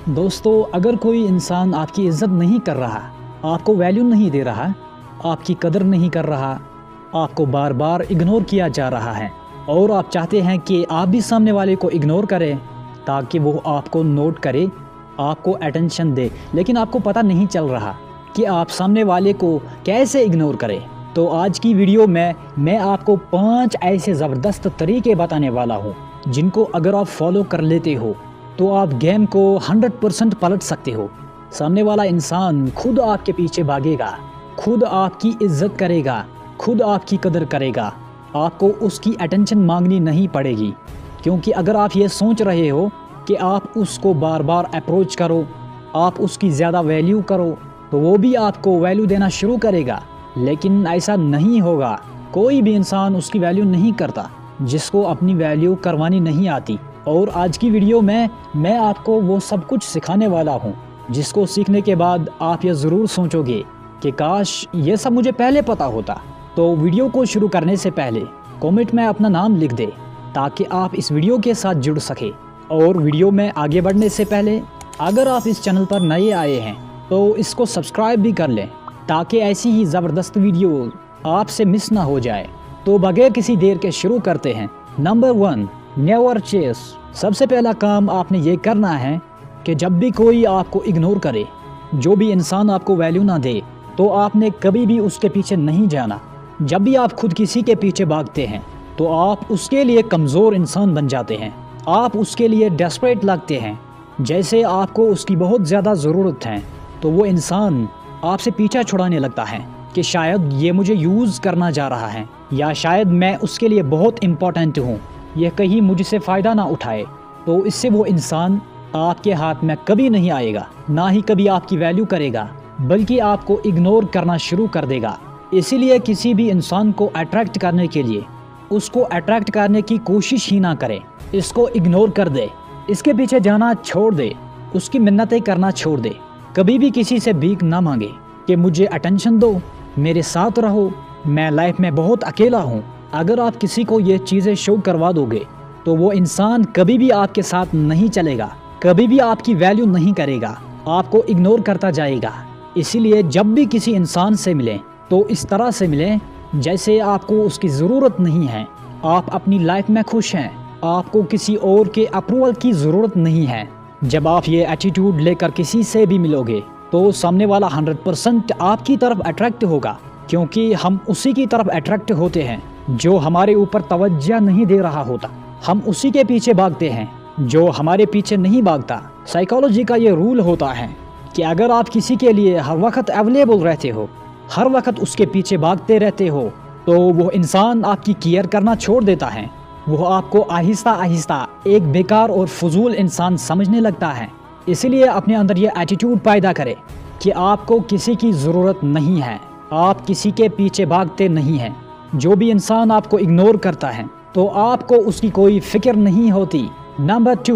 दोस्तों, अगर कोई इंसान आपकी इज़्ज़त नहीं कर रहा, आपको वैल्यू नहीं दे रहा, आपकी कदर नहीं कर रहा, आपको बार बार इग्नोर किया जा रहा है और आप चाहते हैं कि आप भी सामने वाले को इग्नोर करें ताकि वो आपको नोट करे, आपको अटेंशन दे, लेकिन आपको पता नहीं चल रहा कि आप सामने वाले को कैसे इग्नोर करें। तो आज की वीडियो में मैं आपको 5 ऐसे ज़बरदस्त तरीके बताने वाला हूँ जिनको अगर आप फॉलो कर लेते हो तो आप गेम को 100% पलट सकते हो। सामने वाला इंसान खुद आपके पीछे भागेगा, खुद आपकी इज्जत करेगा, खुद आपकी कदर करेगा। आपको उसकी अटेंशन मांगनी नहीं पड़ेगी, क्योंकि अगर आप ये सोच रहे हो कि आप उसको बार बार अप्रोच करो, आप उसकी ज़्यादा वैल्यू करो, तो वो भी आपको वैल्यू देना शुरू करेगा। लेकिन ऐसा नहीं होगा। कोई भी इंसान उसकी वैल्यू नहीं करता जिसको अपनी वैल्यू करवानी नहीं आती। और आज की वीडियो में मैं आपको वो सब कुछ सिखाने वाला हूँ जिसको सीखने के बाद आप ये ज़रूर सोचोगे कि काश ये सब मुझे पहले पता होता। तो वीडियो को शुरू करने से पहले कमेंट में अपना नाम लिख दे ताकि आप इस वीडियो के साथ जुड़ सके। और वीडियो में आगे बढ़ने से पहले अगर आप इस चैनल पर नए आए हैं तो इसको सब्सक्राइब भी कर लें ताकि ऐसी ही ज़बरदस्त वीडियो आपसे मिस ना हो जाए। तो बगैर किसी देर के शुरू करते हैं। Number 1, never chase. सबसे पहला काम आपने ये करना है कि जब भी कोई आपको इग्नोर करे, जो भी इंसान आपको वैल्यू ना दे, तो आपने कभी भी उसके पीछे नहीं जाना। जब भी आप खुद किसी के पीछे भागते हैं तो आप उसके लिए कमज़ोर इंसान बन जाते हैं। आप उसके लिए डेस्परेट लगते हैं, जैसे आपको उसकी बहुत ज़्यादा ज़रूरत है। तो वो इंसान आपसे पीछा छुड़ाने लगता है कि शायद ये मुझे यूज़ करना जा रहा है, या शायद मैं उसके लिए बहुत इम्पोर्टेंट हूँ, यह कहीं मुझसे फ़ायदा ना उठाए। तो इससे वो इंसान आपके हाथ में कभी नहीं आएगा, ना ही कभी आपकी वैल्यू करेगा, बल्कि आपको इग्नोर करना शुरू कर देगा। इसीलिए किसी भी इंसान को अट्रैक्ट करने के लिए उसको अट्रैक्ट करने की कोशिश ही ना करें। इसको इग्नोर कर दे, इसके पीछे जाना छोड़ दे, उसकी मिन्नतें करना छोड़ दे। कभी भी किसी से भीख ना मांगे कि मुझे अटेंशन दो, मेरे साथ रहो, मैं लाइफ में बहुत अकेला हूँ। अगर आप किसी को ये चीज़ें शो करवा दोगे तो वो इंसान कभी भी आपके साथ नहीं चलेगा, कभी भी आपकी वैल्यू नहीं करेगा, आपको इग्नोर करता जाएगा। इसीलिए जब भी किसी इंसान से मिलें तो इस तरह से मिलें जैसे आपको उसकी ज़रूरत नहीं है, आप अपनी लाइफ में खुश हैं, आपको किसी और के अप्रूवल की ज़रूरत नहीं है। जब आप ये एटीट्यूड लेकर किसी से भी मिलोगे तो सामने वाला 100% आपकी तरफ अट्रैक्ट होगा, क्योंकि हम उसी की तरफ अट्रैक्ट होते हैं जो हमारे ऊपर तवज्जो नहीं दे रहा होता। हम उसी के पीछे भागते हैं जो हमारे पीछे नहीं भागता। साइकोलॉजी का ये रूल होता है कि अगर आप किसी के लिए हर वक्त अवेलेबल रहते हो, हर वक्त उसके पीछे भागते रहते हो, तो वो इंसान आपकी केयर करना छोड़ देता है। वो आपको आहिस्ता आहिस्ता एक बेकार और फजूल इंसान समझने लगता है। इसलिए अपने अंदर ये एटीट्यूड पैदा करें कि आपको किसी की ज़रूरत नहीं है, आप किसी के पीछे भागते नहीं हैं। जो भी इंसान आपको इग्नोर करता है तो आपको उसकी कोई फिक्र नहीं होती। Number 2,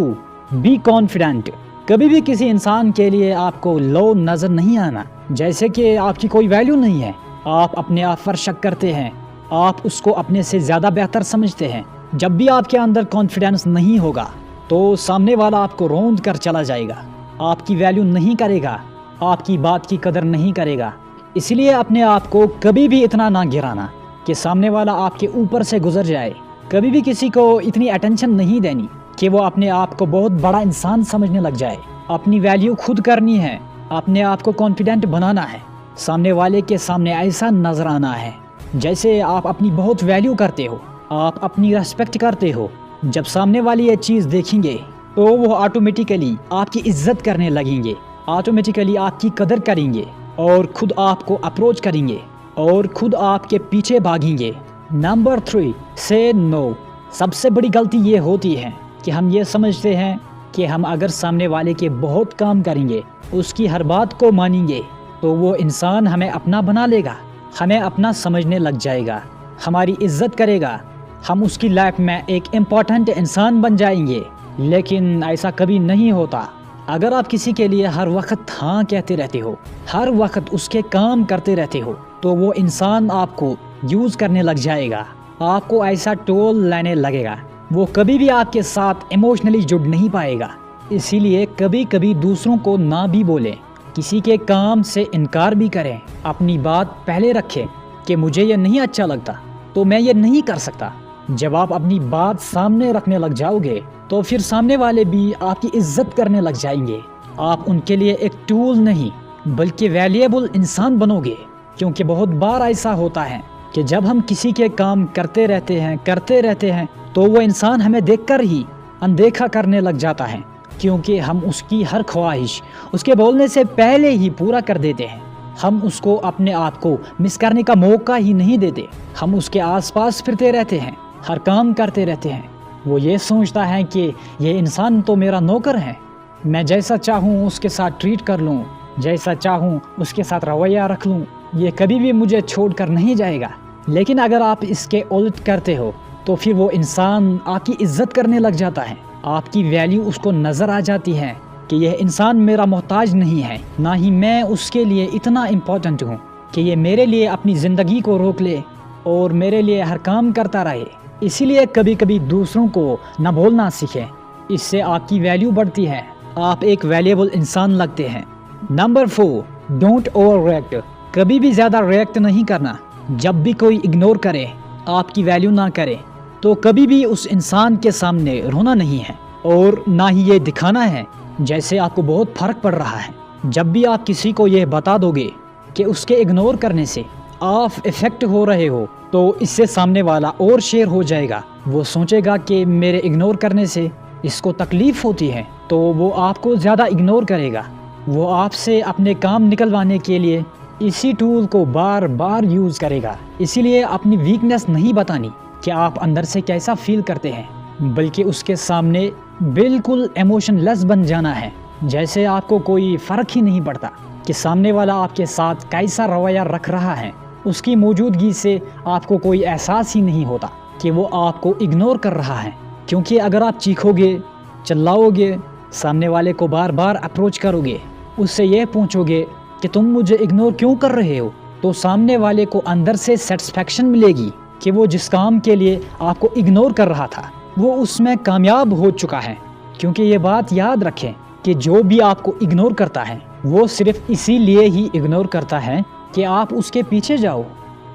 be confident. कभी भी किसी इंसान के लिए आपको लो नज़र नहीं आना, जैसे कि आपकी कोई वैल्यू नहीं है, आप अपने आप पर शक करते हैं, आप उसको अपने से ज़्यादा बेहतर समझते हैं। जब भी आपके अंदर कॉन्फिडेंस नहीं होगा तो सामने वाला आपको रौंद कर चला जाएगा, आपकी वैल्यू नहीं करेगा, आपकी बात की कदर नहीं करेगा। इसलिए अपने आप को कभी भी इतना ना गिराना कि सामने वाला आपके ऊपर से गुजर जाए। कभी भी किसी को इतनी अटेंशन नहीं देनी कि वो अपने आप को बहुत बड़ा इंसान समझने लग जाए। अपनी वैल्यू खुद करनी है, अपने आप को कॉन्फिडेंट बनाना है, सामने वाले के सामने ऐसा नजर आना है जैसे आप अपनी बहुत वैल्यू करते हो, आप अपनी रेस्पेक्ट करते हो। जब सामने वाले ये चीज़ देखेंगे तो वो ऑटोमेटिकली आपकी इज्जत करने लगेंगे, ऑटोमेटिकली आपकी कदर करेंगे और खुद आपको अप्रोच करेंगे और खुद आपके पीछे भागेंगे। नंबर 3, से नो। सबसे बड़ी गलती ये होती है कि हम ये समझते हैं कि हम अगर सामने वाले के बहुत काम करेंगे, उसकी हर बात को मानेंगे, तो वो इंसान हमें अपना बना लेगा, हमें अपना समझने लग जाएगा, हमारी इज्जत करेगा, हम उसकी लाइफ में एक इम्पॉर्टेंट इंसान बन जाएंगे। लेकिन ऐसा कभी नहीं होता। अगर आप किसी के लिए हर वक्त हाँ कहते रहते हो, हर वक्त उसके काम करते रहते हो, तो वो इंसान आपको यूज़ करने लग जाएगा, आपको ऐसा टोल लेने लगेगा। वो कभी भी आपके साथ इमोशनली जुड़ नहीं पाएगा। इसीलिए कभी कभी दूसरों को ना भी बोलें, किसी के काम से इनकार भी करें, अपनी बात पहले रखें कि मुझे ये नहीं अच्छा लगता तो मैं ये नहीं कर सकता। जब आप अपनी बात सामने रखने लग जाओगे तो फिर सामने वाले भी आपकी इज्जत करने लग जाएंगे। आप उनके लिए एक टूल नहीं बल्कि वैल्यूएबल इंसान बनोगे। क्योंकि बहुत बार ऐसा होता है कि जब हम किसी के काम करते रहते हैं तो वो इंसान हमें देखकर ही अनदेखा करने लग जाता है, क्योंकि हम उसकी हर ख्वाहिश उसके बोलने से पहले ही पूरा कर देते हैं। हम उसको अपने आप को मिस करने का मौका ही नहीं देते। हम उसके आसपास फिरते रहते हैं, हर काम करते रहते हैं। वो ये सोचता है कि ये इंसान तो मेरा नौकर है, मैं जैसा चाहूँ उसके साथ ट्रीट कर लूँ, जैसा चाहूँ उसके साथ रवैया रख लूँ, ये कभी भी मुझे छोड़कर नहीं जाएगा। लेकिन अगर आप इसके उल्ट करते हो तो फिर वो इंसान आपकी इज्जत करने लग जाता है। आपकी वैल्यू उसको नज़र आ जाती है कि यह इंसान मेरा मोहताज नहीं है, ना ही मैं उसके लिए इतना इम्पोर्टेंट हूँ कि ये मेरे लिए अपनी ज़िंदगी को रोक ले और मेरे लिए हर काम करता रहे। इसीलिए कभी कभी दूसरों को न बोलना सीखें, इससे आपकी वैल्यू बढ़ती है, आप एक वैल्यूएबल इंसान लगते हैं। Number 4, don't over react. कभी भी ज़्यादा रिएक्ट नहीं करना। जब भी कोई इग्नोर करे, आपकी वैल्यू ना करे, तो कभी भी उस इंसान के सामने रोना नहीं है और ना ही ये दिखाना है जैसे आपको बहुत फ़र्क पड़ रहा है। जब भी आप किसी को ये बता दोगे कि उसके इग्नोर करने से आप इफ़ेक्ट हो रहे हो तो इससे सामने वाला और शेर हो जाएगा। वो सोचेगा कि मेरे इग्नोर करने से इसको तकलीफ़ होती है, तो वो आपको ज़्यादा इग्नोर करेगा। वो आपसे अपने काम निकलवाने के लिए इसी टूल को बार बार यूज़ करेगा। इसीलिए अपनी वीकनेस नहीं बतानी कि आप अंदर से कैसा फील करते हैं, बल्कि उसके सामने बिल्कुल इमोशनलेस बन जाना है, जैसे आपको कोई फ़र्क ही नहीं पड़ता कि सामने वाला आपके साथ कैसा रवैया रख रहा है। उसकी मौजूदगी से आपको कोई एहसास ही नहीं होता कि वो आपको इग्नोर कर रहा है। क्योंकि अगर आप चीखोगे, चिल्लाओगे, सामने वाले को बार बार अप्रोच करोगे, उससे ये पूछोगे कि तुम मुझे इग्नोर क्यों कर रहे हो, तो सामने वाले को अंदर से सेटिस्फेक्शन मिलेगी कि वो जिस काम के लिए आपको इग्नोर कर रहा था वो उसमें कामयाब हो चुका है। क्योंकि ये बात याद रखें कि जो भी आपको इग्नोर करता है वो सिर्फ इसीलिए ही इग्नोर करता है कि आप उसके पीछे जाओ,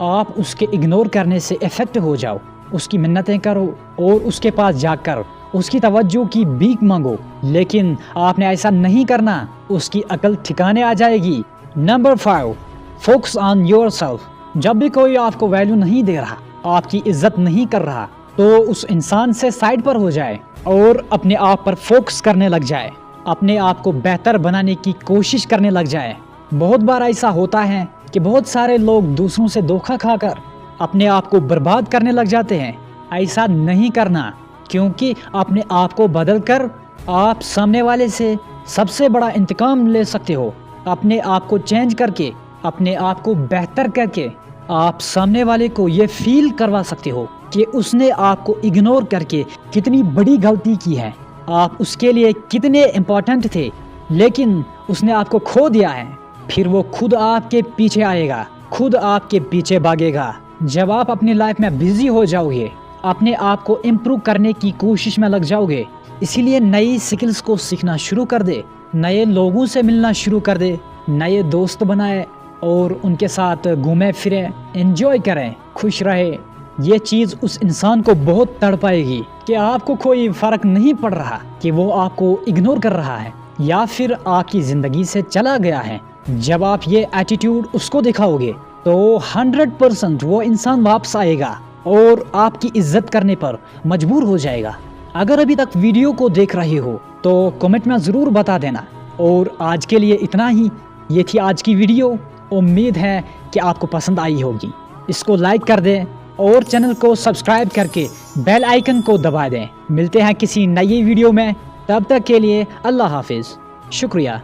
आप उसके इग्नोर करने से इफेक्ट हो जाओ, उसकी मिन्नतें करो और उसके पास जाकर उसकी तवज्जो की भीख मांगो। लेकिन आपने ऐसा नहीं करना, उसकी अकल ठिकाने आ जाएगी। Number 5, focus on yourself. जब भी कोई आपको वैल्यू नहीं दे रहा, आपकी इज्जत नहीं कर रहा, तो उस इंसान से साइड पर हो जाए और अपने आप पर फोकस करने लग जाए, अपने आप को बेहतर बनाने की कोशिश करने लग जाए। बहुत बार ऐसा होता है कि बहुत सारे लोग दूसरों से धोखा खाकर अपने आप को बर्बाद करने लग जाते हैं। ऐसा नहीं करना, क्योंकि अपने आप को बदल कर आप सामने वाले से सबसे बड़ा इंतकाम ले सकते हो। अपने आप को चेंज करके, अपने आप को बेहतर करके आप सामने वाले को ये फील करवा सकते हो कि उसने आपको इग्नोर करके कितनी बड़ी गलती की है, आप उसके लिए कितने इम्पोर्टेंट थे, लेकिन उसने आपको खो दिया है। फिर वो खुद आपके पीछे आएगा, खुद आपके पीछे भागेगा। जब आप अपनी लाइफ में बिजी हो जाओगे, अपने आप को इम्प्रूव करने की कोशिश में लग जाओगे, इसीलिए नई स्किल्स को सीखना शुरू कर दे, नए लोगों से मिलना शुरू कर दे, नए दोस्त बनाए और उनके साथ घूमे फिरे, एंजॉय करें, खुश रहे। ये चीज़ उस इंसान को बहुत तड़पाएगी कि आपको कोई फ़र्क नहीं पड़ रहा कि वो आपको इग्नोर कर रहा है या फिर आपकी ज़िंदगी से चला गया है। जब आप ये एटीट्यूड उसको दिखाओगे तो 100% वो इंसान वापस आएगा और आपकी इज्जत करने पर मजबूर हो जाएगा। अगर अभी तक वीडियो को देख रहे हो तो कमेंट में ज़रूर बता देना। और आज के लिए इतना ही। ये थी आज की वीडियो। उम्मीद है कि आपको पसंद आई होगी। इसको लाइक कर दें और चैनल को सब्सक्राइब करके बेल आइकन को दबा दें। मिलते हैं किसी नई वीडियो में, तब तक के लिए अल्लाह हाफिज़। शुक्रिया।